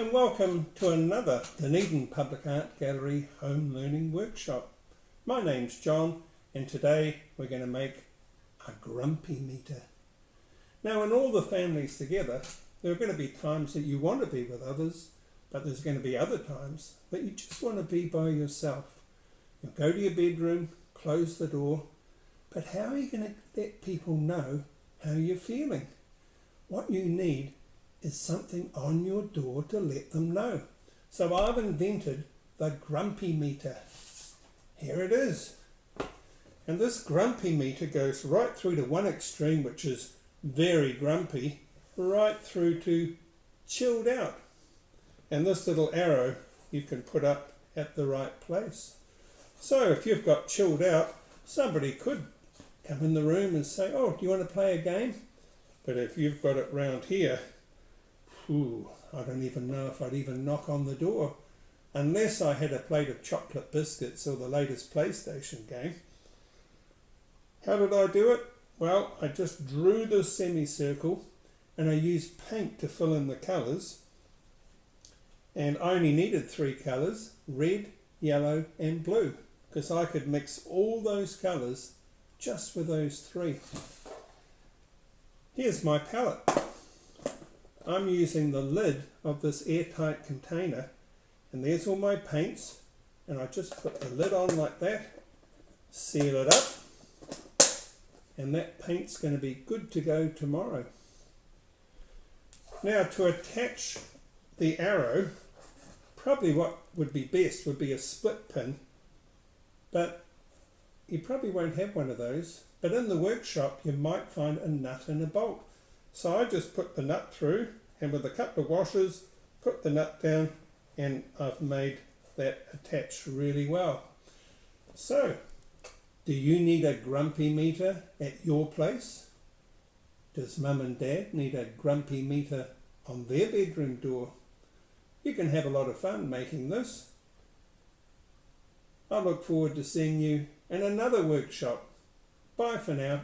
and welcome to another Dunedin Public Art Gallery Home Learning Workshop. My name's John, and today we're going to make a grumpy meter. Now, in all the families together, there are going to be times that you want to be with others, but there's going to be other times that you just want to be by yourself. You'll go to your bedroom, close the door, but how are you going to let people know how you're feeling? What you need is something on your door to let them know. So I've invented the grumpy meter. Here it is. And this grumpy meter goes right through to one extreme, which is very grumpy, right through to chilled out. And this little arrow you can put up at the right place. So if you've got chilled out, somebody could come in the room and say, oh, do you want to play a game? But if you've got it round here, I don't even know if I'd even knock on the door unless I had a plate of chocolate biscuits or the latest PlayStation game. How did I do it? Well, I just drew the semicircle and I used paint to fill in the colours, and I only needed 3 colours, red, yellow and blue, because I could mix all those colours just with those 3. Here's my palette. I'm using the lid of this airtight container, and there's all my paints, and I just put the lid on like that, seal it up, and that paint's going to be good to go tomorrow. Now, to attach the arrow, probably what would be best would be a split pin, but you probably won't have one of those. But in the workshop you might find a nut and a bolt. So I just put the nut through, and with a couple of washers put the nut down, and I've made that attach really well. So, do you need a grumpy meter at your place? Does Mum and Dad need a grumpy meter on their bedroom door? You can have a lot of fun making this. I look forward to seeing you in another workshop. Bye for now.